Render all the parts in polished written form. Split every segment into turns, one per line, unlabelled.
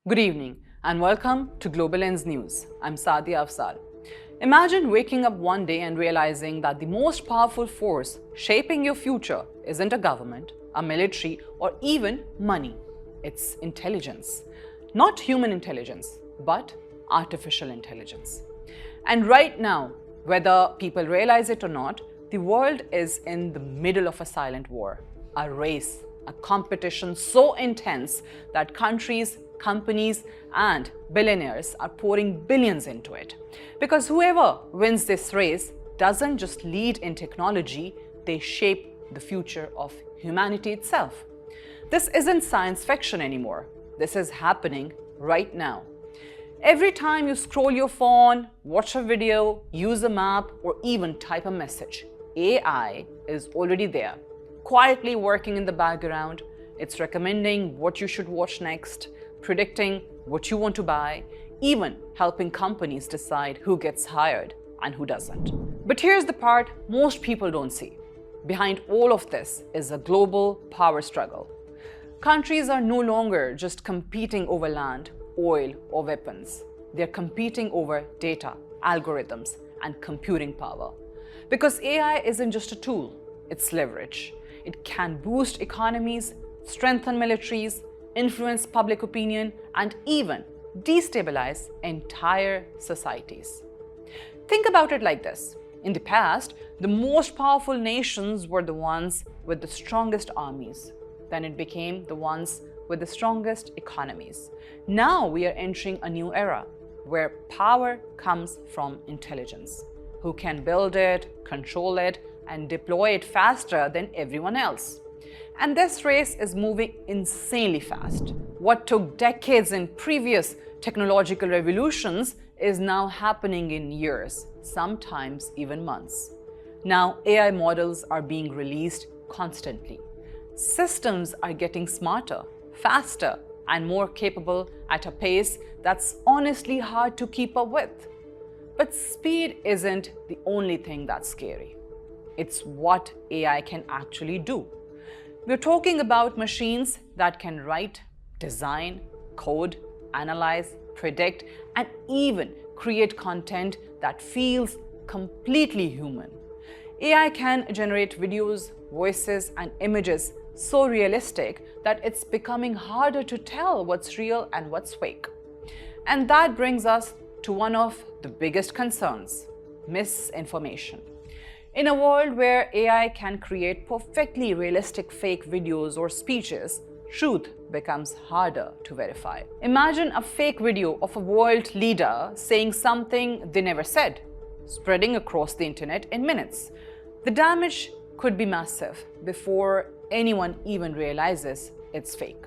Good evening and welcome to Global Lens News. I'm Sadia Afsal. Imagine waking up one day and realizing that the most powerful force shaping your future isn't a government, a military, or even money. It's intelligence. Not human intelligence, but artificial intelligence. And right now, whether people realize it or not, the world is in the middle of a silent war, a race, a competition so intense that countries, companies, and billionaires are pouring billions into it. Because whoever wins this race doesn't just lead in technology, they shape the future of humanity itself. This isn't science fiction anymore. This is happening right now. Every time you scroll your phone, watch a video, use a map, or even type a message, AI is already there, quietly working in the background. It's recommending what you should watch next, predicting what you want to buy, even helping companies decide who gets hired and who doesn't. But here's the part most people don't see. Behind all of this is a global power struggle. Countries are no longer just competing over land, oil, or weapons. They're competing over data, algorithms, and computing power. Because AI isn't just a tool, it's leverage. It can boost economies, strengthen militaries, influence public opinion, and even destabilize entire societies. Think about it like this. In the past, the most powerful nations were the ones with the strongest armies. Then it became the ones with the strongest economies. Now we are entering a new era where power comes from intelligence. Who can build it, control it, and deploy it faster than everyone else? And this race is moving insanely fast. What took decades in previous technological revolutions is now happening in years, sometimes even months. Now AI models are being released constantly. Systems are getting smarter, faster, and more capable at a pace that's honestly hard to keep up with. But speed isn't the only thing that's scary. It's what AI can actually do. We're talking about machines that can write, design, code, analyze, predict, and even create content that feels completely human. AI can generate videos, voices, and images so realistic that it's becoming harder to tell what's real and what's fake. And that brings us to one of the biggest concerns: misinformation. In a world where AI can create perfectly realistic fake videos or speeches, truth becomes harder to verify. Imagine a fake video of a world leader saying something they never said, spreading across the internet in minutes. The damage could be massive before anyone even realizes it's fake.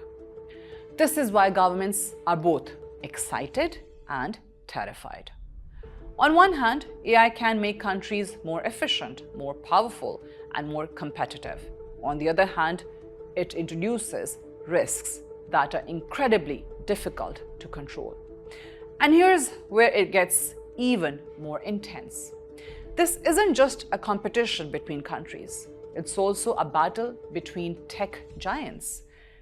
This is why governments are both excited and terrified. On one hand, AI can make countries more efficient, more powerful, and more competitive. On the other hand, it introduces risks that are incredibly difficult to control. And here's where it gets even more intense. This isn't just a competition between countries. It's also a battle between tech giants.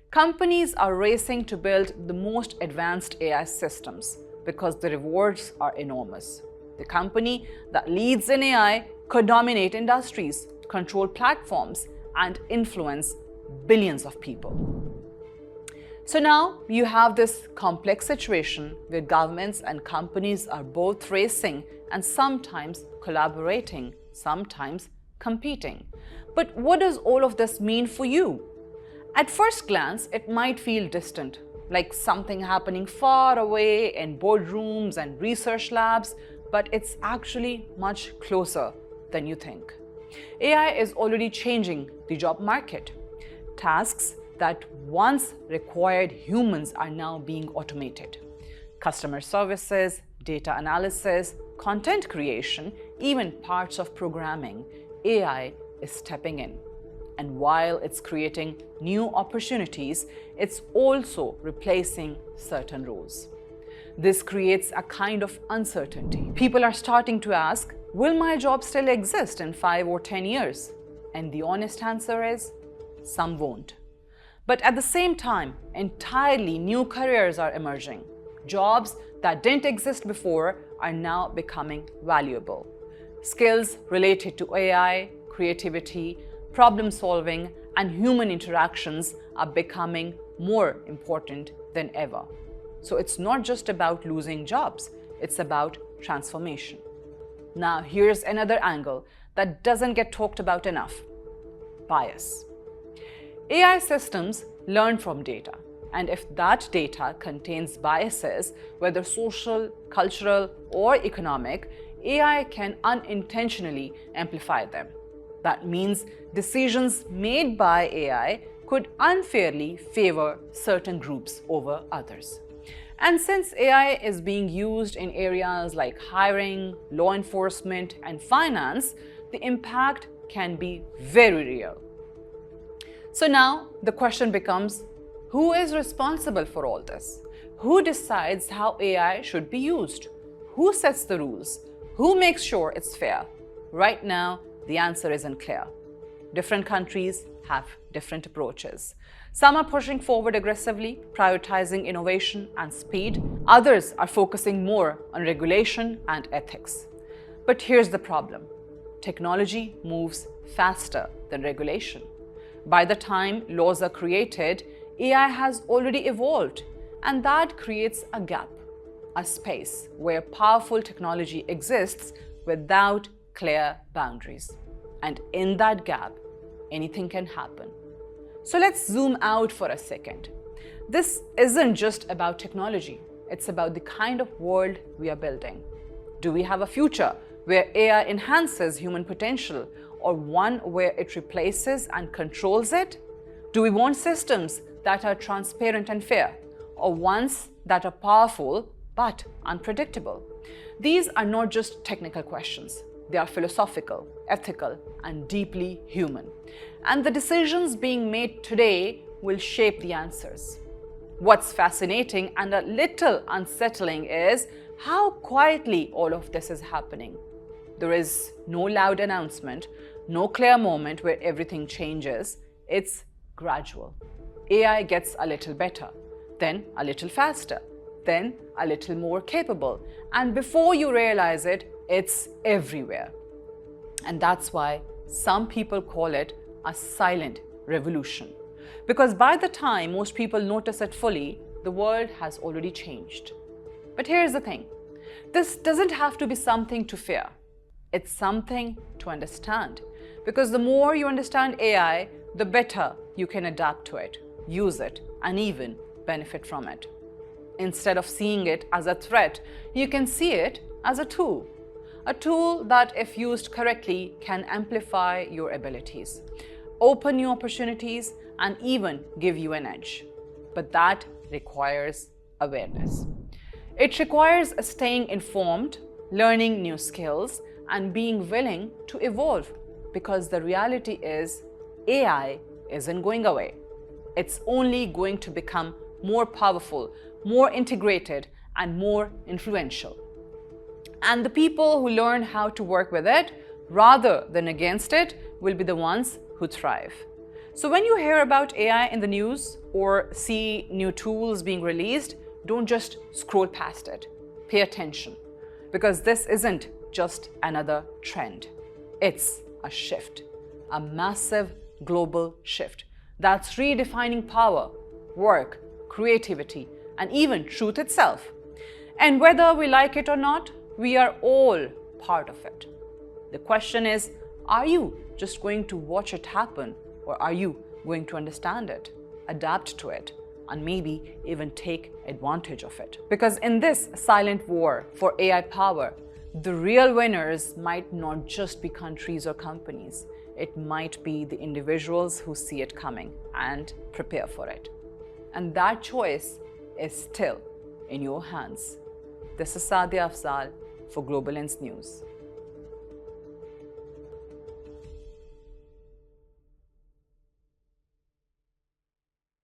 Companies are racing to build the most advanced AI systems because the rewards are enormous. The company that leads in AI could dominate industries, control platforms, and influence billions of people. So now you have this complex situation where governments and companies are both racing and sometimes collaborating, sometimes competing. But what does all of this mean for you? At first glance, it might feel distant, like something happening far away in boardrooms and research labs, but it's actually much closer than you think. AI is already changing the job market. Tasks that once required humans are now being automated. Customer services, data analysis, content creation, even parts of programming, AI is stepping in. And while it's creating new opportunities, it's also replacing certain roles. This creates a kind of uncertainty. People are starting to ask, will my job still exist in 5 or 10 years? And the honest answer is, some won't. But at the same time, entirely new careers are emerging. Jobs that didn't exist before are now becoming valuable. Skills related to AI, creativity, problem solving, and human interactions are becoming more important than ever. So it's not just about losing jobs, it's about transformation. Now, here's another angle that doesn't get talked about enough: bias. AI systems learn from data, and if that data contains biases, whether social, cultural, or economic, AI can unintentionally amplify them. That means decisions made by AI could unfairly favor certain groups over others. And since AI is being used in areas like hiring, law enforcement, and finance, the impact can be very real. So now the question becomes, who is responsible for all this? Who decides how AI should be used? Who sets the rules? Who makes sure it's fair? Right now, the answer isn't clear. Different countries have different approaches. Some are pushing forward aggressively, prioritizing innovation and speed. Others are focusing more on regulation and ethics. But here's the problem: technology moves faster than regulation. By the time laws are created, AI has already evolved, and that creates a gap, a space where powerful technology exists without clear boundaries. And in that gap, anything can happen. So let's zoom out for a second. This isn't just about technology, it's about the kind of world we are building. Do we have a future where AI enhances human potential, or one where it replaces and controls it? Do we want systems that are transparent and fair, or ones that are powerful but unpredictable? These are not just technical questions. They are philosophical, ethical, and deeply human. And the decisions being made today will shape the answers. What's fascinating and a little unsettling is how quietly all of this is happening. There is no loud announcement, no clear moment where everything changes. It's gradual. AI gets a little better, then a little faster, then a little more capable, and before you realize it, it's everywhere. And that's why some people call it a silent revolution. Because by the time most people notice it fully, the world has already changed. But here's the thing: this doesn't have to be something to fear. It's something to understand. Because the more you understand AI, the better you can adapt to it, use it, and even benefit from it. Instead of seeing it as a threat, you can see it as a tool. A tool that, if used correctly, can amplify your abilities, open new opportunities, and even give you an edge. But that requires awareness. It requires staying informed, learning new skills, and being willing to evolve. Because the reality is, AI isn't going away. It's only going to become more powerful, more integrated, and more influential. And the people who learn how to work with it rather than against it will be the ones who thrive. So when you hear about AI in the news or see new tools being released, don't just scroll past it. Pay attention, because this isn't just another trend. It's a shift, a massive global shift that's redefining power, work, creativity, and even truth itself. And whether we like it or not, we are all part of it. The question is, are you just going to watch it happen, or are you going to understand it, adapt to it, and maybe even take advantage of it? Because in this silent war for AI power, the real winners might not just be countries or companies. It might be the individuals who see it coming and prepare for it. And that choice is still in your hands. This is Sadia Afzal for Global Lens News.